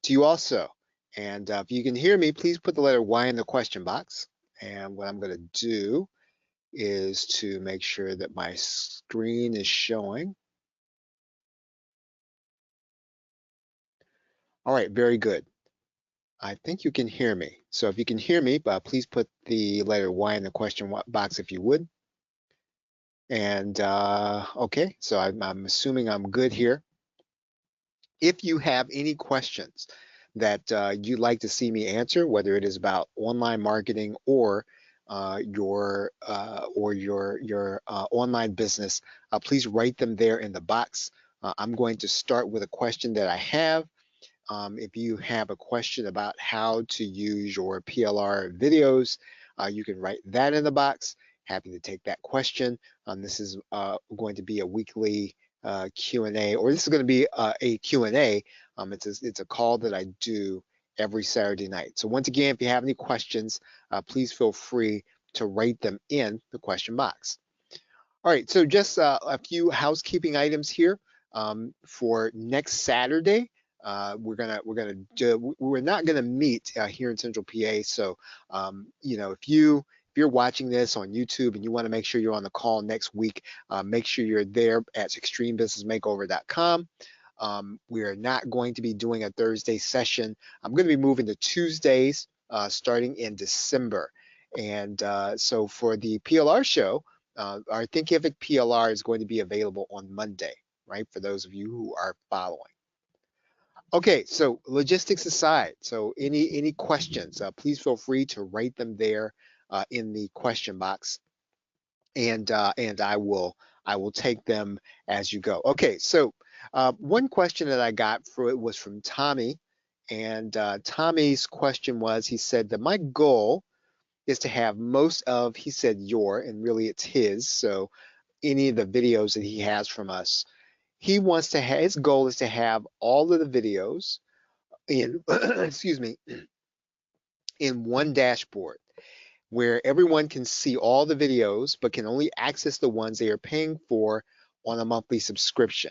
to you also. And if you can hear me, please put the letter Y in the question box. And what I'm going to do is to make sure that my screen is showing. All right, very good. I think you can hear me. So if you can hear me, please put the letter Y in the question box if you would. And okay, so I'm assuming I'm good here. If you have any questions that you'd like to see me answer, whether it is about online marketing or your online business, please write them there in the box. I'm going to start with a question that I have. If you have a question about how to use your PLR videos, you can write that in the box. Happy to take that question. This is going to be a weekly Q&A, or this is going to be a Q&A. It's a call that I do every Saturday night. So once again, if you have any questions, please feel free to write them in the question box. All right, so just a few housekeeping items here for next Saturday. We're not gonna meet here in Central PA. So you know, if you're watching this on YouTube and you want to make sure you're on the call next week, make sure you're there at extremebusinessmakeover.com. We are not going to be doing a Thursday session. I'm going to be moving to Tuesdays starting in December. And so for the PLR show, our Thinkific PLR is going to be available on Monday, right? For those of you who are following. Okay, so logistics aside, so any questions, please feel free to write them there in the question box, and I will take them as you go. Okay, so one question that I got for it was from Tommy, and Tommy's question was, he said that my goal is to have most of, he said your, and really it's his, so any of the videos that he has from us, he wants to have, his goal is to have all of the videos in, excuse me, in one dashboard where everyone can see all the videos but can only access the ones they are paying for on a monthly subscription.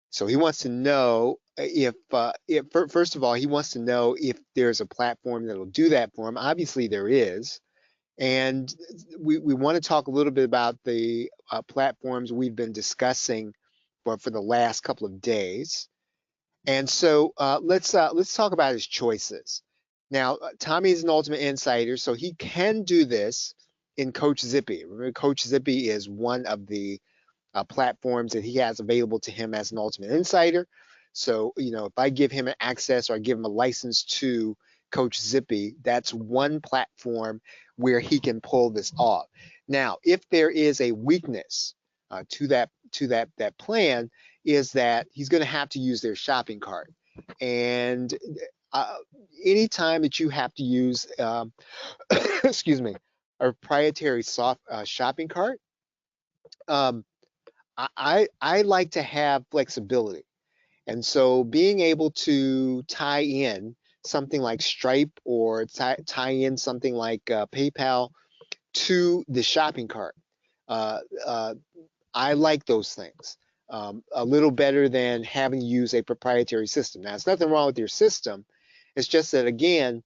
So he wants to know if first of all, he wants to know if there's a platform that'll do that for him. Obviously, there is. And we want to talk a little bit about the platforms we've been discussing for the last couple of days. And so let's talk about his choices. Now, Tommy is an ultimate insider, so he can do this in Coach Zippy. Remember, Coach Zippy is one of the platforms that he has available to him as an ultimate insider. So, you know, if I give him an access or I give him a license to Coach Zippy, that's one platform where he can pull this off. Now, if there is a weakness to that plan, is that he's going to have to use their shopping cart. And uh, anytime that you have to use, excuse me, a proprietary soft shopping cart, um, I like to have flexibility. And so being able to tie in something like Stripe or tie in something like PayPal to the shopping cart, uh, uh, I like those things a little better than having to use a proprietary system. Now, there's nothing wrong with your system. It's just that, again,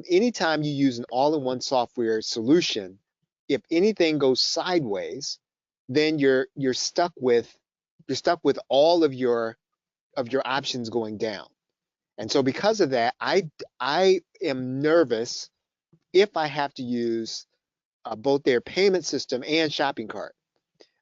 anytime you use an all-in-one software solution, if anything goes sideways, then you're stuck with all of your options going down. And so because of that, I am nervous if I have to use both their payment system and shopping cart.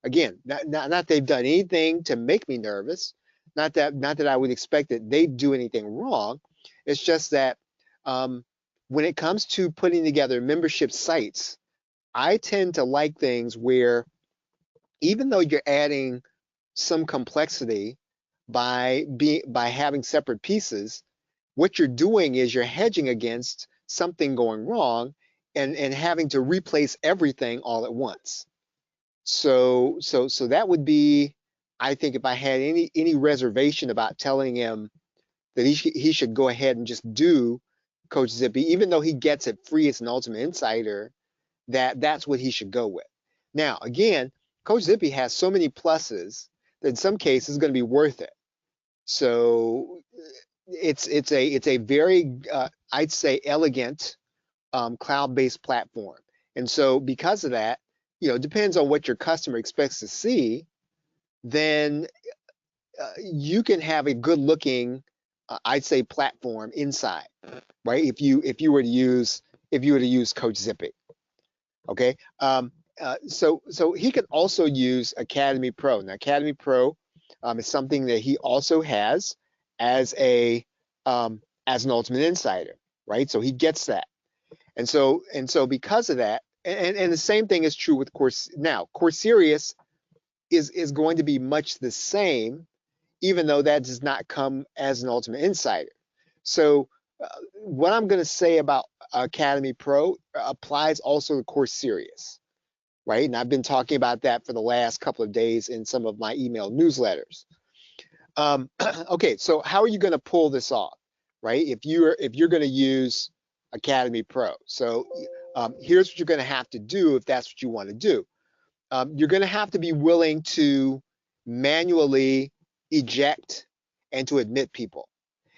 Again, not they've done anything to make me nervous. Not that I would expect that they do anything wrong. It's just that when it comes to putting together membership sites, I tend to like things where even though you're adding some complexity by having separate pieces, what you're doing is you're hedging against something going wrong and having to replace everything all at once. So that would be, I think, if I had any reservation about telling him that he should go ahead and just do Coach Zippy, even though he gets it free as an ultimate insider, that's what he should go with. Now, again, Coach Zippy has so many pluses that in some cases it's going to be worth it. So it's a very I'd say elegant cloud-based platform. And so because of that, it depends on what your customer expects to see, then you can have a good looking, I'd say, platform inside, right? If you were to use Coach Zippy, okay. So he could also use Academy Pro. Now Academy Pro is something that he also has as a as an Ultimate Insider, right? So he gets that. And so because of that, and the same thing is true with Course now. Course Serious is going to be much the same, even though that does not come as an Ultimate Insider. So what I'm going to say about Academy Pro applies also to Course Serious, right? And I've been talking about that for the last couple of days in some of my email newsletters. Okay, so how are you going to pull this off, right? If you're going to use Academy Pro, so here's what you're going to have to do if that's what you want to do. You're going to have to be willing to manually eject and to admit people.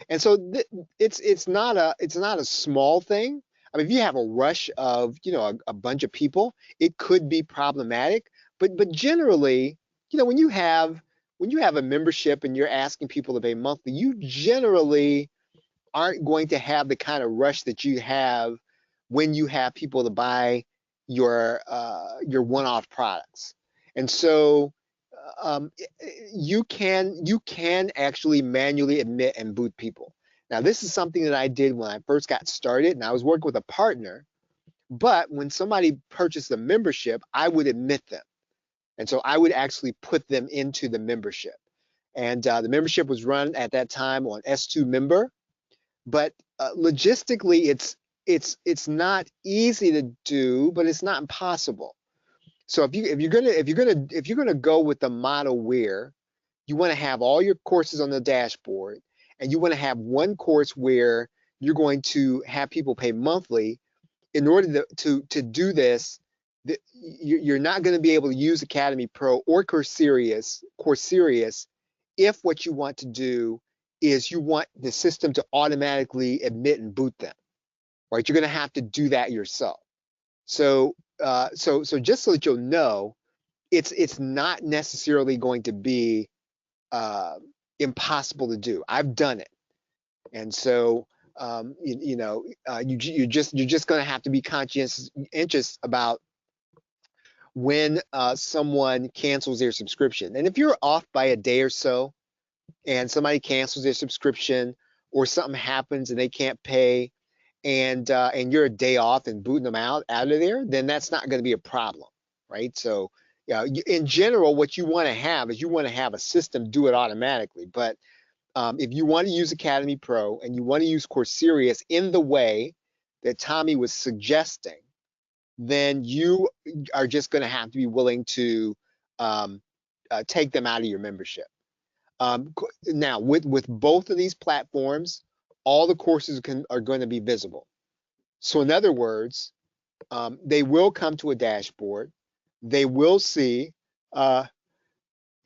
And so it's not a small thing. I mean, if you have a rush of a bunch of people, it could be problematic. But generally, when you have a membership and you're asking people to pay monthly, you generally aren't going to have the kind of rush that you have when you have people to buy your one-off products. And so you can actually manually admit and boot people. Now, this is something that I did when I first got started, and I was working with a partner. But when somebody purchased a membership, I would admit them, and so I would actually put them into the membership. And the membership was run at that time on S2 Member, but logistically, it's not easy to do, but it's not impossible. So if you're gonna go with the model where you want to have all your courses on the dashboard, and you want to have one course where you're going to have people pay monthly, in order to do this, you're not going to be able to use Academy Pro or Course Serious if what you want to do is you want the system to automatically admit and boot them, right? You're going to have to do that yourself. So just so that you'll know, it's not necessarily going to be uh, impossible to do. I've done it, and so you're just going to have to be conscientious about when someone cancels their subscription. And if you're off by a day or so, and somebody cancels their subscription, or something happens and they can't pay, and you're a day off and booting them out of there, then that's not going to be a problem, right? So, yeah, in general, what you want to have is you want to have a system do it automatically. But if you want to use Academy Pro and you want to use Course Serious in the way that Tommy was suggesting, then you are just going to have to be willing to um, take them out of your membership. Now, with both of these platforms, all the courses are going to be visible. So in other words, they will come to a dashboard. They will see, uh,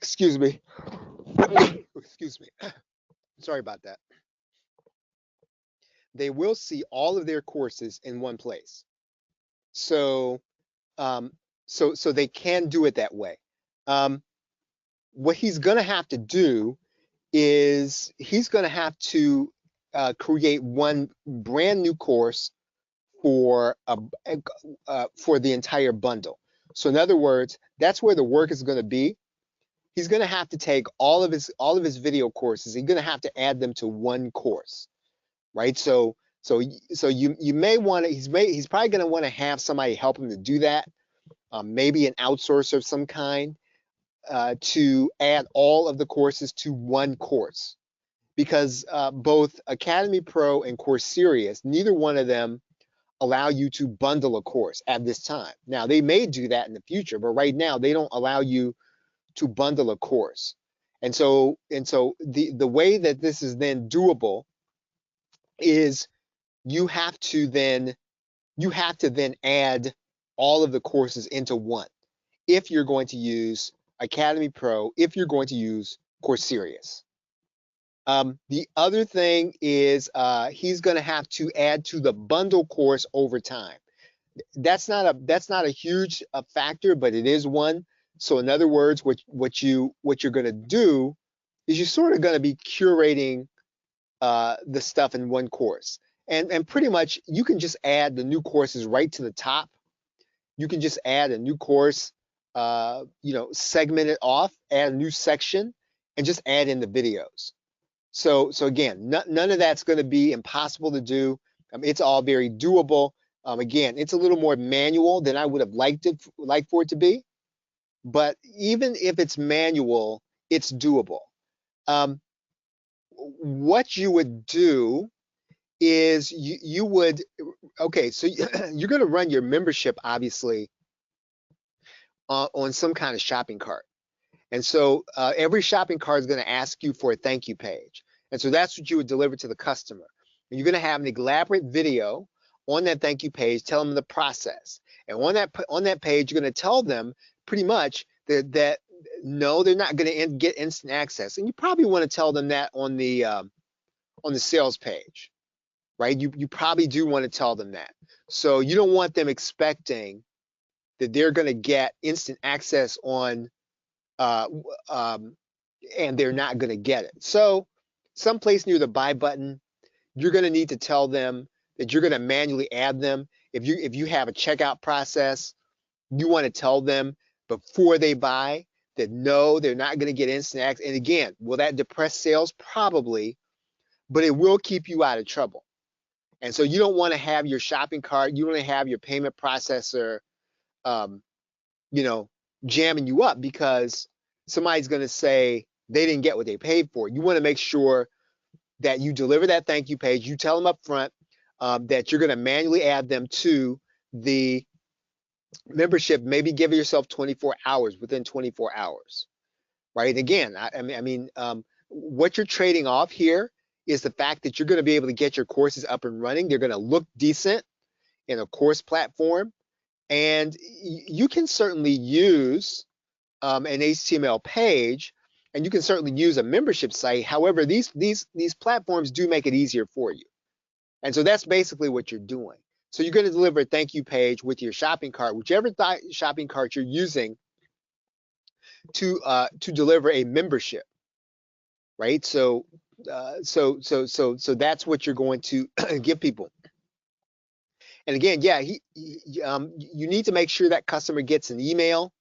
excuse me, excuse me, sorry about that. They will see all of their courses in one place. So, um, so they can do it that way. Um, what he's going to have to do is he's going to have to create one brand new course for for the entire bundle. So in other words, that's where the work is going to be. He's going to have to take all of his video courses. He's going to have to add them to one course, right? So you may want to. He's probably going to want to have somebody help him to do that. Maybe an outsourcer of some kind to add all of the courses to one course, because both Academy Pro and Course Serious, neither one of them allow you to bundle a course at this time. Now, they may do that in the future, but right now they don't allow you to bundle a course. And so the way that this is then doable is you have to then add all of the courses into one if you're going to use Academy Pro, if you're going to use Course Serious. The other thing is he's going to have to add to the bundle course over time. That's not a huge factor, but it is one. So in other words, what you're going to do is you're sort of going to be curating the stuff in one course, and pretty much you can just add the new courses right to the top. You can just add a new course, segment it off, add a new section, and just add in the videos. So again, none of that's going to be impossible to do. It's all very doable. Again, it's a little more manual than I would have liked for it to be, but even if it's manual, it's doable. What you would do is you would, okay, so you're going to run your membership obviously on some kind of shopping cart. And so every shopping cart is going to ask you for a thank you page. And so that's what you would deliver to the customer. And you're going to have an elaborate video on that thank you page, tell them the process. And on that page, you're going to tell them pretty much that no, they're not going to get instant access. And you probably want to tell them that on the sales page, right? You probably do want to tell them that. So you don't want them expecting that they're going to get instant access on and they're not going to get it. So someplace near the buy button, you're going to need to tell them that you're going to manually add them. If you have a checkout process, you want to tell them before they buy that no, they're not going to get instant access. And again, will that depress sales? Probably, but it will keep you out of trouble. And so you don't want to have your shopping cart, you want to have your payment processor, jamming you up because somebody's going to say they didn't get what they paid for. You want to make sure that you deliver that thank you page. You tell them up front that you're going to manually add them to the membership. Maybe give yourself 24 hours, within 24 hours, right? Again, what you're trading off here is the fact that you're going to be able to get your courses up and running. They're going to look decent in a course platform. And you can certainly use an HTML page, and you can certainly use a membership site. However, these platforms do make it easier for you. And so that's basically what you're doing. So you're going to deliver a thank you page with your shopping cart, whichever shopping cart you're using to deliver a membership, right? So that's what you're going to give people. And again, yeah, you need to make sure that customer gets an email.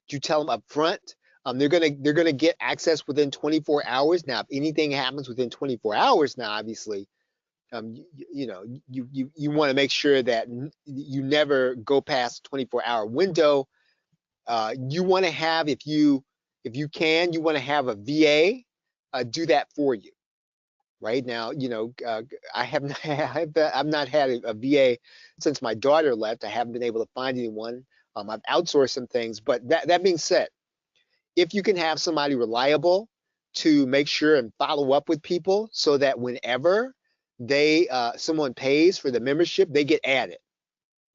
You tell them up front. They're gonna get access within 24 hours. Now, if anything happens within 24 hours, now obviously, you want to make sure that you never go past 24-hour window. You want to have, if you can, you want to have a VA do that for you. Right now, I've not had a VA since my daughter left. I haven't been able to find anyone. I've outsourced some things, but that being said, if you can have somebody reliable to make sure and follow up with people so that whenever someone pays for the membership, they get added,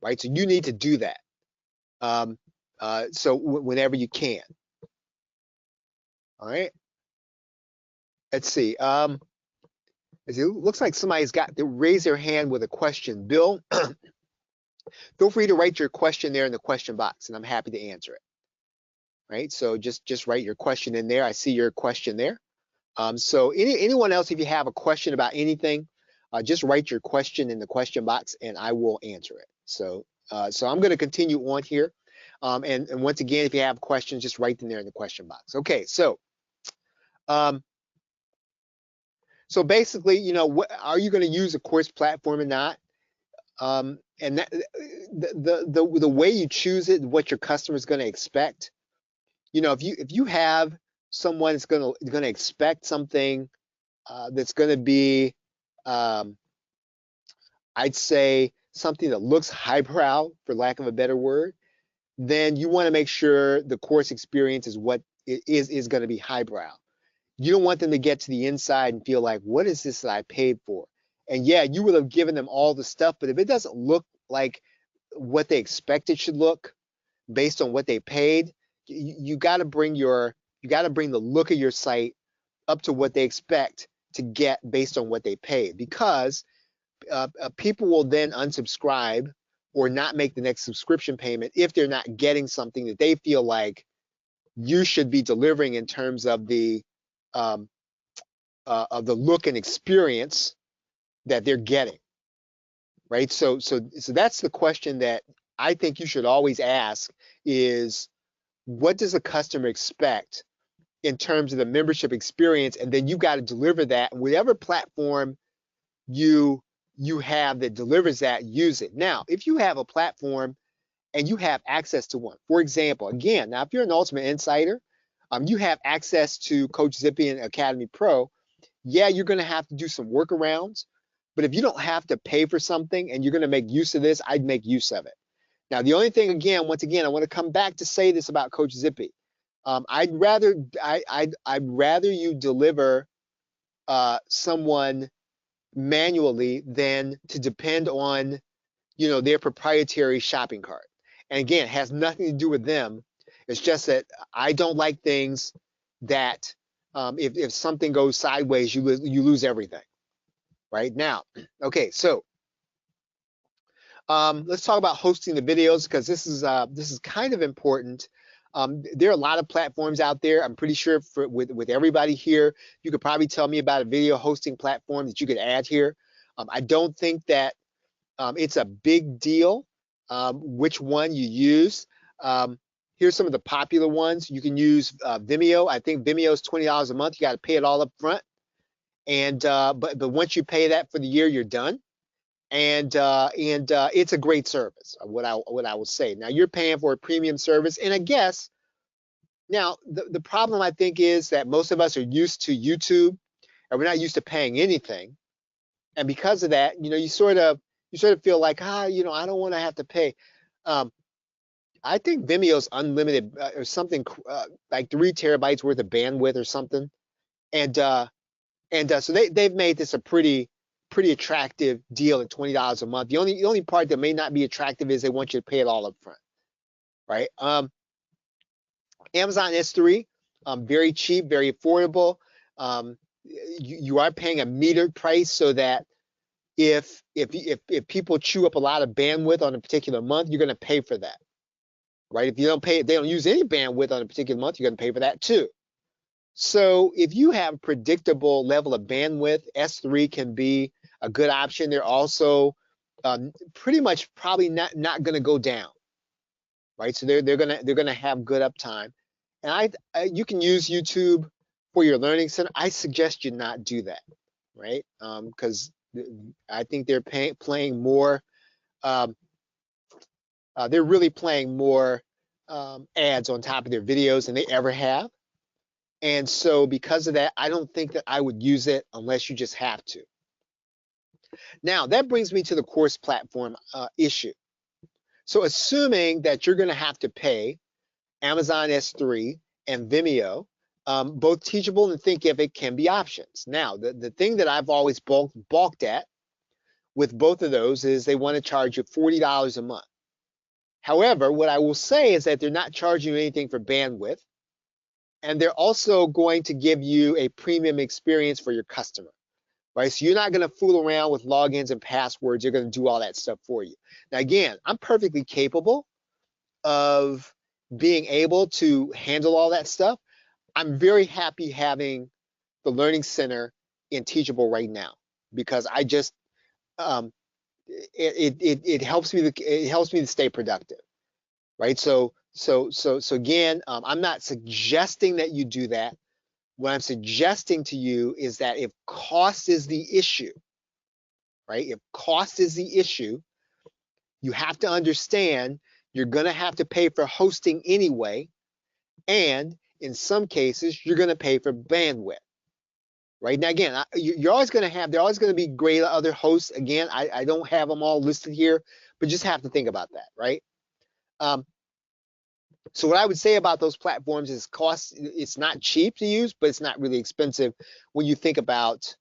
right? So you need to do that. So whenever you can. All right. Let's see. It looks like somebody's raised their hand with a question. Bill, feel free to write your question there in the question box, and I'm happy to answer it. Right, so just write your question in there. I see your question there. So anyone else, if you have a question about anything, just write your question in the question box, and I will answer it. So I'm going to continue on here. And once again, if you have questions, just write them there in the question box. Okay, so. So basically, are you going to use a course platform or not? And that, the way you choose it, what your customer is going to expect. If you have someone that's going to expect something that's going to be, I'd say something that looks highbrow, for lack of a better word, then you want to make sure the course experience is what is going to be highbrow. You don't want them to get to the inside and feel like, what is this that I paid for? And yeah, you would have given them all the stuff, but if it doesn't look like what they expect it should look based on what they paid, you got to bring the look of your site up to what they expect to get based on what they pay, because people will then unsubscribe or not make the next subscription payment if they're not getting something that they feel like you should be delivering in terms um, of the look and experience that they're getting, right? So that's the question that I think you should always ask is, what does a customer expect in terms of the membership experience? And then you've got to deliver that. Whatever platform you have that delivers that, use it. Now, if you have a platform and you have access to one, for example, again, now if you're an Ultimate Insider, you have access to Coach Zippy and Academy Pro. Yeah, you're going to have to do some workarounds, but if you don't have to pay for something and you're going to make use of this, I'd make use of it. Now, the only thing, again, once again, I want to come back to say this about Coach Zippy. I'd rather you deliver someone manually than to depend on, you know, their proprietary shopping cart. And again, it has nothing to do with them. It's just that I don't like things that if something goes sideways, you lose everything. Right now, okay, so let's talk about hosting the videos, because this is kind of important. There are a lot of platforms out there. I'm pretty sure with everybody here, you could probably tell me about a video hosting platform that you could add here. I don't think that it's a big deal which one you use. Here's some of the popular ones. You can use Vimeo. I think Vimeo is $20 a month. You got to pay it all up front, and but once you pay that for the year, you're done. And it's a great service. What I will say. Now you're paying for a premium service, and I guess now the problem I think is that most of us are used to YouTube, and we're not used to paying anything. And because of that, you know, you sort of feel like, you know, I don't want to have to pay. I think Vimeo's unlimited or something like 3 terabytes worth of bandwidth or something, and so they've made this a pretty attractive deal at $20 a month. The only part that may not be attractive is they want you to pay it all up front, right? Amazon S3, very cheap, very affordable. You are paying a metered price, so that if people chew up a lot of bandwidth on a particular month, you're going to pay for that, right? If you don't pay, they don't use any bandwidth on a particular month, you're going to pay for that too. So if you have a predictable level of bandwidth, S3 can be a good option. They're also pretty much probably not going to go down, right? So they're gonna have good uptime. And you can use YouTube for your learning center. I suggest you not do that, right? Because I think they're playing more. They're really playing more ads on top of their videos than they ever have. And so because of that, I don't think that I would use it unless you just have to. Now, that brings me to the course platform issue. So assuming that you're going to have to pay Amazon S3 and Vimeo, both Teachable and Thinkific can be options. Now, the thing that I've always balked at with both of those is they want to charge you $40 a month. However, what I will say is that they're not charging you anything for bandwidth, and they're also going to give you a premium experience for your customer, right? So you're not going to fool around with logins and passwords. They're going to do all that stuff for you. Now, again, I'm perfectly capable of being able to handle all that stuff. I'm very happy having the Learning Center in Teachable right now, because I just it helps me to stay productive, right? So again, I'm not suggesting that you do that. What I'm suggesting to you is that if cost is the issue, right? If cost is the issue, you have to understand you're going to have to pay for hosting anyway, and in some cases, you're going to pay for bandwidth, right? Now, again, they're always going to be great other hosts. Again, I don't have them all listed here, but just have to think about that, right? So what I would say about those platforms is cost. It's not cheap to use, but it's not really expensive when you think about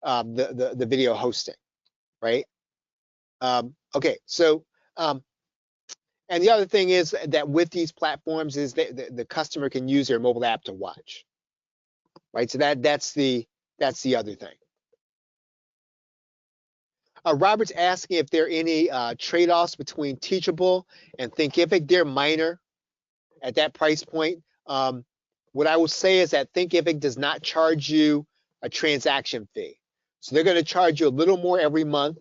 the video hosting, right? Okay, so and the other thing is that with these platforms is that the customer can use their mobile app to watch, right? So that's the That's the other thing. Robert's asking if there are any trade-offs between Teachable and Thinkific. They're minor at that price point. What I will say is that Thinkific does not charge you a transaction fee. So they're going to charge you a little more every month.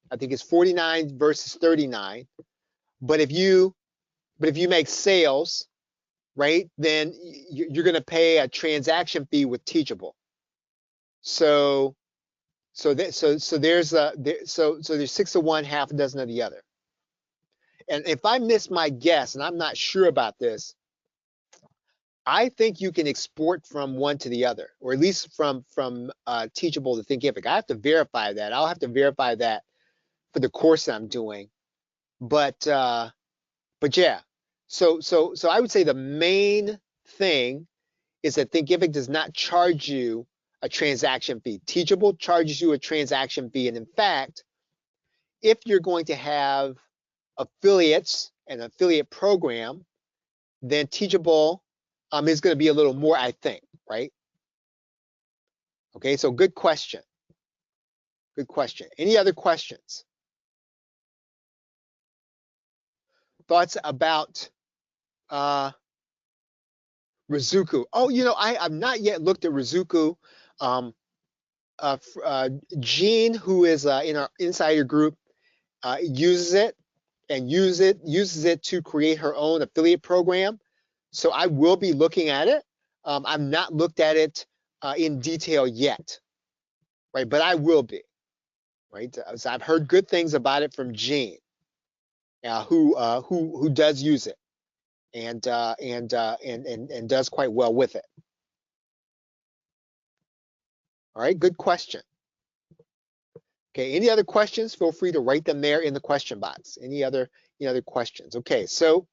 I think it's 49 versus 39. But if you make sales, right, then you're going to pay a transaction fee with Teachable. So there's there's 6 of one, half a dozen of the other. And if I miss my guess, and I'm not sure about this, I think you can export from one to the other, or at least from Teachable to Thinkific. I have to verify that. I'll have to verify that for the course that I'm doing. But yeah. So I would say the main thing is that Thinkific does not charge you a transaction fee. Teachable charges you a transaction fee, and in fact, if you're going to have affiliates, an affiliate program, then Teachable is going to be a little more, I think, right? Okay, so good question. Good question. Any other questions? Thoughts about Rizuku? Oh, you know, I've not yet looked at Rizuku. Gene, who is in our insider group, uses it and uses it to create her own affiliate program. So I will be looking at it. I've not looked at it in detail yet, right? But I will be, right? So I've heard good things about it from Gene, who does use it and does quite well with it. All right, good question. Okay, any other questions? Feel free to write them there in the question box. Any other questions? Okay, so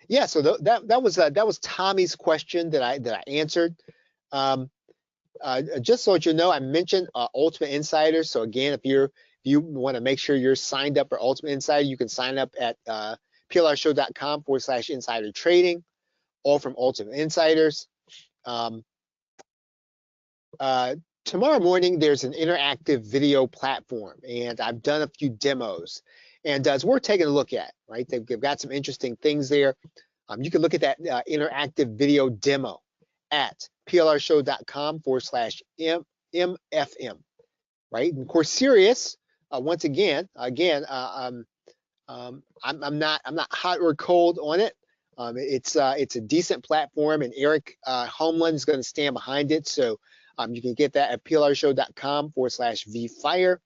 yeah, so that was Tommy's question that I answered. Just so that you know, I mentioned Ultimate Insider. So again, if you want to make sure you're signed up for Ultimate Insider, you can sign up at plrshow.com/insider trading, all from Ultimate Insiders. Tomorrow morning, there's an interactive video platform, and I've done a few demos, and it's worth taking a look at, right? They've got some interesting things there. You can look at that interactive video demo at plrshow.com/MFM, right? And of course, Sirius, once again, I'm not hot or cold on it. It's a decent platform, and Eric Homeland is going to stand behind it. So you can get that at plrshow.com/vfire.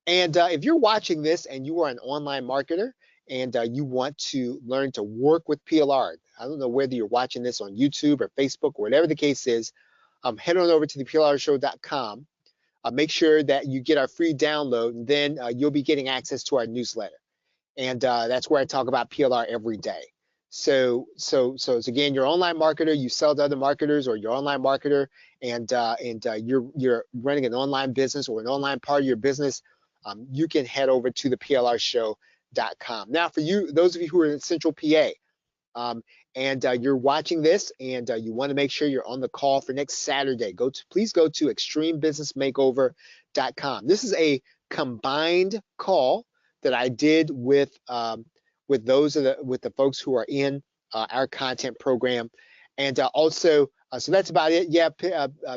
And if you're watching this and you are an online marketer and you want to learn to work with PLR, I don't know whether you're watching this on YouTube or Facebook or whatever the case is, head on over to the plrshow.com. Make sure that you get our free download, and then you'll be getting access to our newsletter. And that's where I talk about PLR every day. So again, you're an online marketer, you sell to other marketers, or you're an online marketer and you're running an online business or an online part of your business, you can head over to the plrshow.com. Now, for you, those of you who are in Central PA, and you're watching this and you want to make sure you're on the call for next Saturday, please go to extrememakeover.com. This is a combined call that I did with the folks who are in our content program, and also so that's about it. Yeah,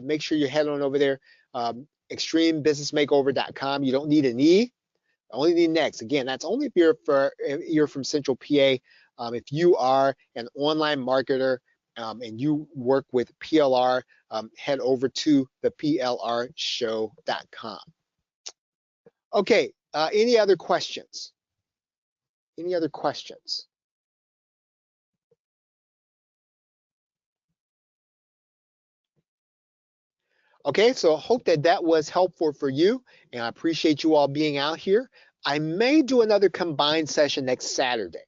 make sure you head on over there, extremebusinessmakeover.com. You don't need an E, only need an X. Again, that's only if you're from Central PA. If you are an online marketer and you work with PLR, head over to the plrshow.com. Okay, any other questions? Any other questions? Okay, so I hope that was helpful for you, and I appreciate you all being out here. I may do another combined session next Saturday,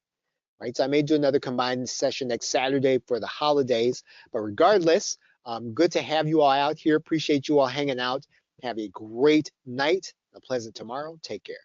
right? So I may do another combined session next Saturday for the holidays, but regardless, good to have you all out here. Appreciate you all hanging out. Have a great night, a pleasant tomorrow. Take care.